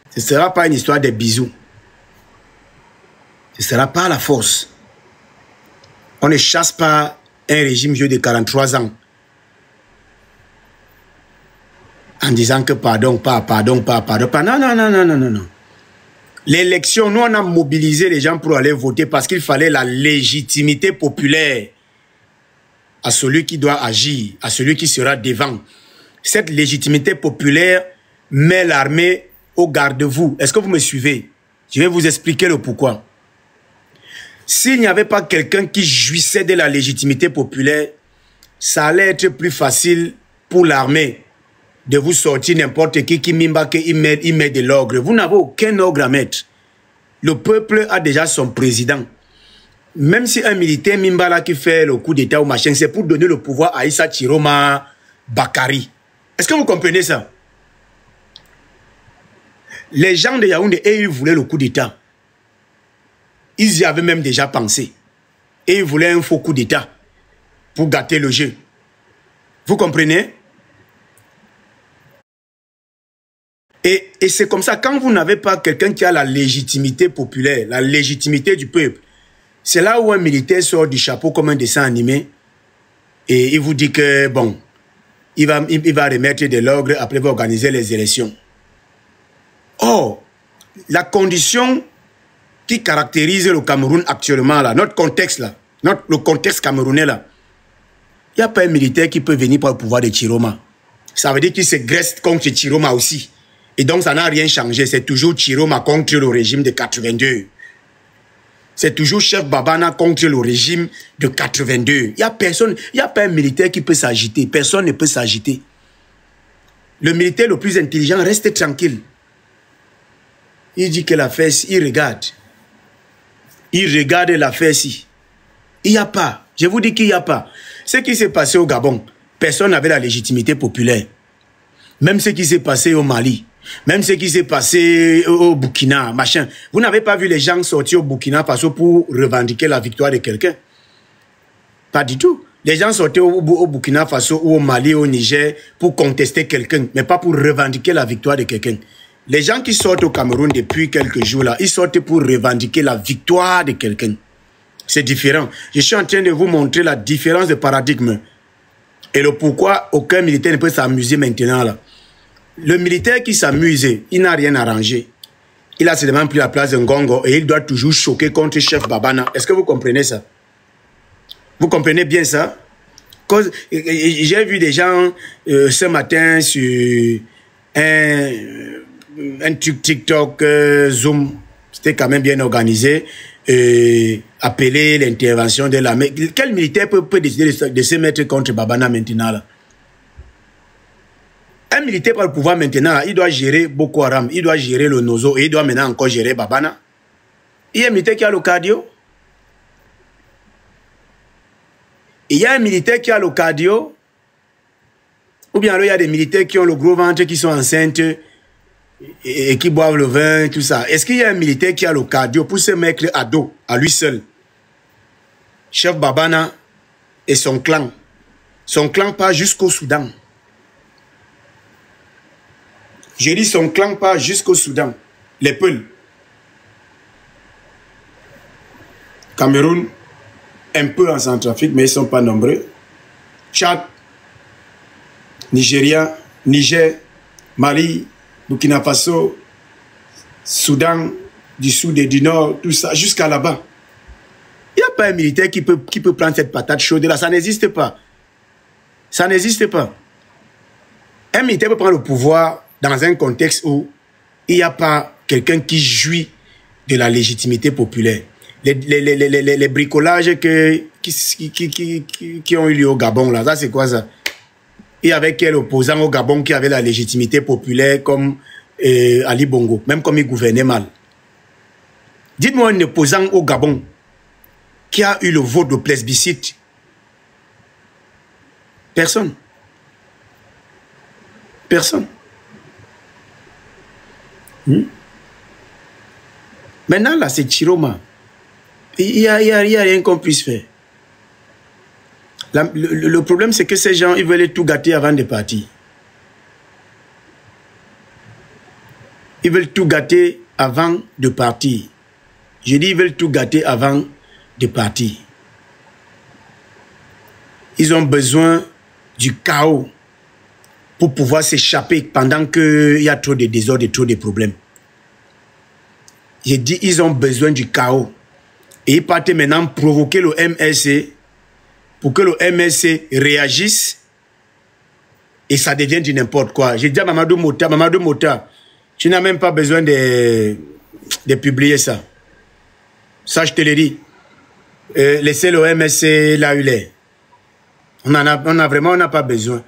Ce ne sera pas une histoire de bisous. Ce ne sera pas la force. On ne chasse pas un régime vieux de 43 ans en disant que pardon. Non. L'élection, nous on a mobilisé les gens pour aller voter parce qu'il fallait la légitimité populaire à celui qui doit agir, à celui qui sera devant. Cette légitimité populaire met l'armée au garde-vous. Est-ce que vous me suivez? Je vais vous expliquer le pourquoi. S'il n'y avait pas quelqu'un qui jouissait de la légitimité populaire, ça allait être plus facile pour l'armée de vous sortir n'importe qui mimba qu'il met de l'ogre. Vous n'avez aucun ogre à mettre. Le peuple a déjà son président. Même si un militaire mimba là qui fait le coup d'état ou machin, c'est pour donner le pouvoir à Issa Chiroma Bakari. Est-ce que vous comprenez ça? Les gens de Yaoundé, ils voulaient le coup d'état. Ils y avaient même déjà pensé. Et ils voulaient un faux coup d'état pour gâter le jeu. Vous comprenez? Et c'est comme ça, quand vous n'avez pas quelqu'un qui a la légitimité populaire, la légitimité du peuple, c'est là où un militaire sort du chapeau comme un dessin animé et il vous dit que, bon, il va remettre de l'ordre, après il va organiser les élections. Or, la condition qui caractérise le Cameroun actuellement, là, notre contexte, là, le contexte camerounais, là, il n'y a pas un militaire qui peut venir par le pouvoir de Chiroma. Ça veut dire qu'il se graisse contre Chiroma aussi. Et donc, ça n'a rien changé. C'est toujours Chiroma contre le régime de 82. C'est toujours Chef Babana contre le régime de 82. Il n'y a personne, il n'y a pas un militaire qui peut s'agiter. Personne ne peut s'agiter. Le militaire le plus intelligent reste tranquille. Il dit que la fesse, il regarde. Il regarde la fesse. Il n'y a pas. Je vous dis qu'il n'y a pas. Ce qui s'est passé au Gabon, personne n'avait la légitimité populaire. Même ce qui s'est passé au Mali. Même ce qui s'est passé au Burkina, machin. Vous n'avez pas vu les gens sortir au Burkina Faso pour revendiquer la victoire de quelqu'un? Pas du tout. Les gens sortaient au Burkina Faso ou au Mali, au Niger, pour contester quelqu'un, mais pas pour revendiquer la victoire de quelqu'un. Les gens qui sortent au Cameroun depuis quelques jours là, ils sortent pour revendiquer la victoire de quelqu'un. C'est différent. Je suis en train de vous montrer la différence de paradigme. Et le pourquoi aucun militaire ne peut s'amuser maintenant là. Le militaire qui s'amuse, il n'a rien arrangé. Il a seulement pris la place d'un gongo et il doit toujours choquer contre Chef Babana. Est-ce que vous comprenez ça? Vous comprenez bien ça? J'ai vu des gens ce matin sur un truc TikTok, Zoom, c'était quand même bien organisé, appeler l'intervention de l'armée. Quel militaire peut décider de se mettre contre Babana maintenant là? Un militaire par le pouvoir maintenant, il doit gérer Boko Haram, il doit gérer le Nozo et il doit maintenant encore gérer Babana. Il y a un militaire qui a le cardio. Il y a un militaire qui a le cardio. Ou bien alors il y a des militaires qui ont le gros ventre, qui sont enceintes et qui boivent le vin, tout ça. Est-ce qu'il y a un militaire qui a le cardio pour se mettre à dos, à lui seul? Chef Babana et son clan. Son clan part jusqu'au Soudan. Je dis son clan part jusqu'au Soudan. Les Peuls. Cameroun, un peu en Centrafrique, mais ils ne sont pas nombreux. Tchad, Nigeria, Niger, Mali, Burkina Faso, Soudan, du Sud et du Nord, tout ça, jusqu'à là-bas. Il n'y a pas un militaire qui peut prendre cette patate chaude là. Ça n'existe pas. Ça n'existe pas. Un militaire peut prendre le pouvoir dans un contexte où il n'y a pas quelqu'un qui jouit de la légitimité populaire. Les bricolages qui ont eu lieu au Gabon, là, ça c'est quoi ça? Il y avait quel opposant au Gabon qui avait la légitimité populaire comme Ali Bongo, même comme il gouvernait mal? Dites-moi un opposant au Gabon qui a eu le vote de plébiscite. Personne. Personne. Maintenant, là, c'est Chiroma. Il n'y a rien qu'on puisse faire. Le problème, c'est que ces gens, ils veulent tout gâter avant de partir. Ils veulent tout gâter avant de partir. Je dis, ils veulent tout gâter avant de partir. Ils ont besoin du chaos pour pouvoir s'échapper pendant qu'il y a trop de désordre et trop de problèmes. J'ai dit, ils ont besoin du chaos. Et ils partent maintenant provoquer le MLC pour que le MLC réagisse et ça devient du n'importe quoi. J'ai dit à Mamadou Mota, tu n'as même pas besoin de publier ça. Ça, je te le dis. Laissez le MLC là où il est. On n'a pas besoin.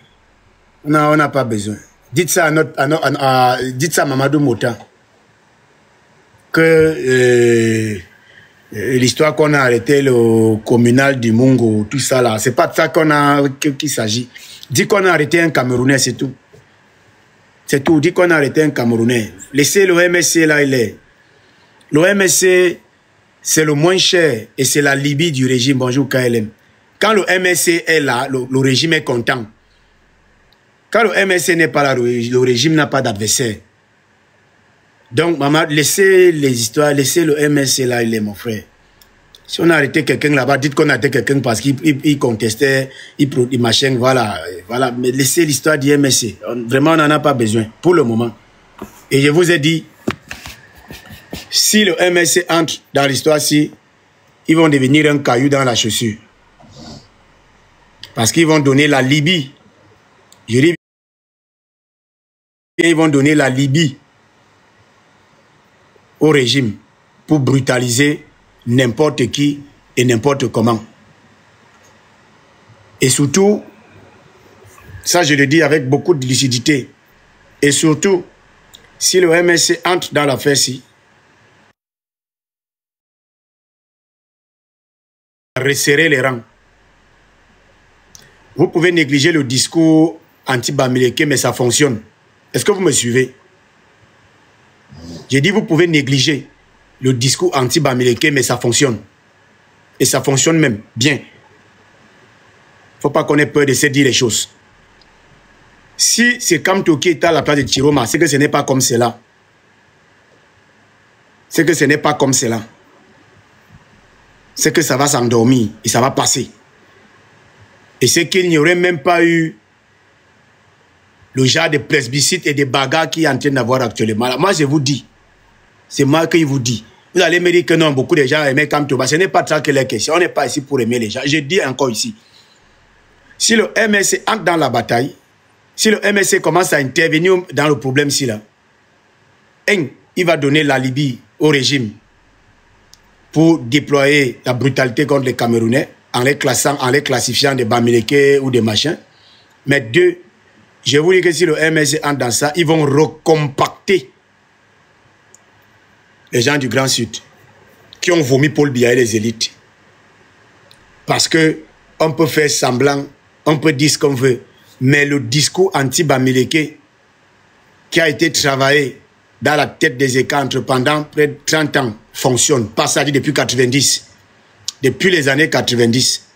On n'a pas besoin. Dites ça dites ça à Mamadou Mota. Que l'histoire qu'on a arrêté le communal du Mungo, tout ça là, c'est pas de ça qu'il s'agit. Dis qu'on a arrêté un Camerounais, c'est tout. C'est tout. Dis qu'on a arrêté un Camerounais. Laissez le MSC là, il est. Le MSC, c'est le moins cher et c'est la Libye du régime. Bonjour KLM. Quand le MSC est là, le régime est content. Quand le MSC n'est pas là, le régime n'a pas d'adversaire. Donc, maman, laissez les histoires, laissez le MSC là, il est mon frère. Si on a arrêté quelqu'un là-bas, dites qu'on a arrêté quelqu'un parce qu'il contestait, il machin, voilà. Mais laissez l'histoire du MSC. Vraiment, on n'en a pas besoin pour le moment. Et je vous ai dit, si le MSC entre dans l'histoire-ci, ils vont devenir un caillou dans la chaussure. Parce qu'ils vont donner la Libye. Je dis, ils vont donner la Libye au régime pour brutaliser n'importe qui et n'importe comment. Et surtout, ça je le dis avec beaucoup de lucidité, et surtout, si le MSC entre dans l'affaire-ci, resserrer les rangs. Vous pouvez négliger le discours anti-Bamileke, mais ça fonctionne. Est-ce que vous me suivez? J'ai dit, vous pouvez négliger le discours anti-Bamileke, mais ça fonctionne. Et ça fonctionne même bien. Il ne faut pas qu'on ait peur de se dire les choses. Si c'est Kamto qui est à la place de Chiroma, c'est que ce n'est pas comme cela. C'est que ce n'est pas comme cela. C'est que ça va s'endormir et ça va passer. Et c'est qu'il n'y aurait même pas eu le genre de plébiscite et de bagarre qui est en train d'avoir actuellement. Moi, je vous dis, c'est moi qui vous dis. Vous allez me dire que non, beaucoup de gens aiment Kamto. Ce n'est pas ça que les questions. On n'est pas ici pour aimer les gens. Je dis encore ici. Si le MSC entre dans la bataille, si le MSC commence à intervenir dans le problème-ci, là, il va donner la Libye au régime pour déployer la brutalité contre les Camerounais en les classifiant des Bamileke ou des machins. Mais deux, je vous dis que si le MSC entre dans ça, ils vont recompacter les gens du Grand Sud qui ont vomi Paul Biya et les élites. Parce que on peut faire semblant, on peut dire ce qu'on veut, mais le discours anti-Bamileke qui a été travaillé dans la tête des écartres pendant près de 30 ans fonctionne. Pas ça dit depuis 90. Depuis les années 90.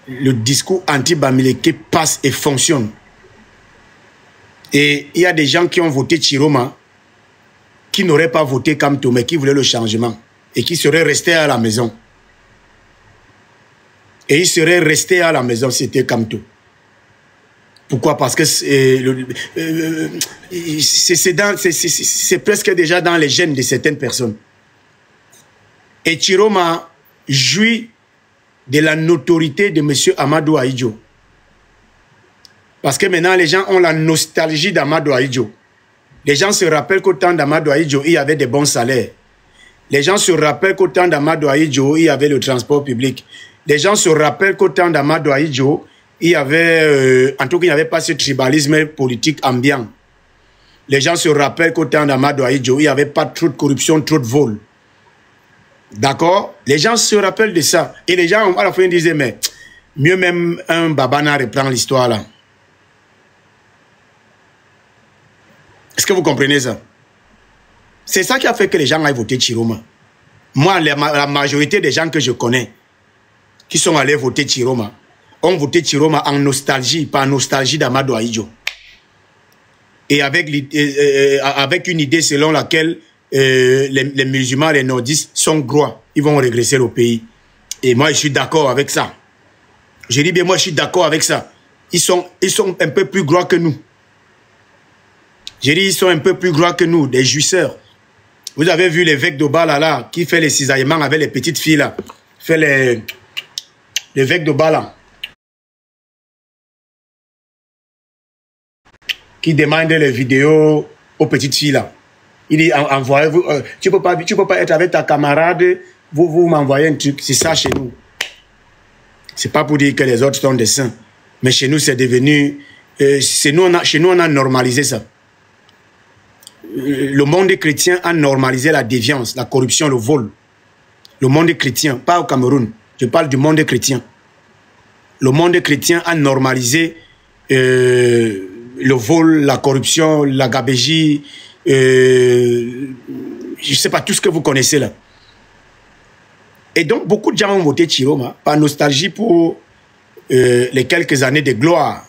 Le discours anti-Bamileke passe et fonctionne. Et il y a des gens qui ont voté Chiroma qui n'auraient pas voté Kamto, mais qui voulaient le changement et qui seraient restés à la maison. Et ils seraient restés à la maison si c'était Kamto. Pourquoi? Parce que c'est presque déjà dans les gènes de certaines personnes. Et Chiroma jouit de la notoriété de M. Amadou Ahidjo. Parce que maintenant, les gens ont la nostalgie d'Amadou Ahidjo. Les gens se rappellent qu'au temps d'Amadou Ahidjo, il y avait des bons salaires. Les gens se rappellent qu'au temps d'Amadou Ahidjo, il y avait le transport public. Les gens se rappellent qu'au temps d'Amadou Ahidjo, il y avait, en tout cas, il n'y avait pas ce tribalisme politique ambiant. Les gens se rappellent qu'au temps d'Amadou Ahidjo, il n'y avait pas trop de corruption, trop de vol. D'accord? Les gens se rappellent de ça. Et les gens, à la fin, disaient, mais mieux même un Babana reprend l'histoire là. Est-ce que vous comprenez ça? C'est ça qui a fait que les gens aient voté Chiroma. Moi, la majorité des gens que je connais qui sont allés voter Chiroma ont voté Chiroma en nostalgie, pas en nostalgie d'Amadou Ahidjo. et avec une idée selon laquelle les musulmans, les nordistes sont gros, ils vont régresser au pays. Et moi, je suis d'accord avec ça. Je dis bien, moi, je suis d'accord avec ça. Ils sont un peu plus gros que nous. Je dis, ils sont un peu plus gros que nous, des jouisseurs. Vous avez vu l'évêque d'Obala, là, qui fait les cisaillements avec les petites filles, là. Fait l'évêque d'Obala. Qui demande les vidéos aux petites filles, là. Il dit, envoyez-vous, tu peux pas être avec ta camarade, vous m'envoyez un truc. C'est ça chez nous. C'est pas pour dire que les autres sont des saints. Mais chez nous, c'est devenu... chez nous, on a normalisé ça. Le monde chrétien a normalisé la déviance, la corruption, le vol. Le monde chrétien, pas au Cameroun. Je parle du monde chrétien. Le monde chrétien a normalisé le vol, la corruption, la gabégie, je ne sais pas, tout ce que vous connaissez là. Et donc, beaucoup de gens ont voté Chiroma par nostalgie pour les quelques années de gloire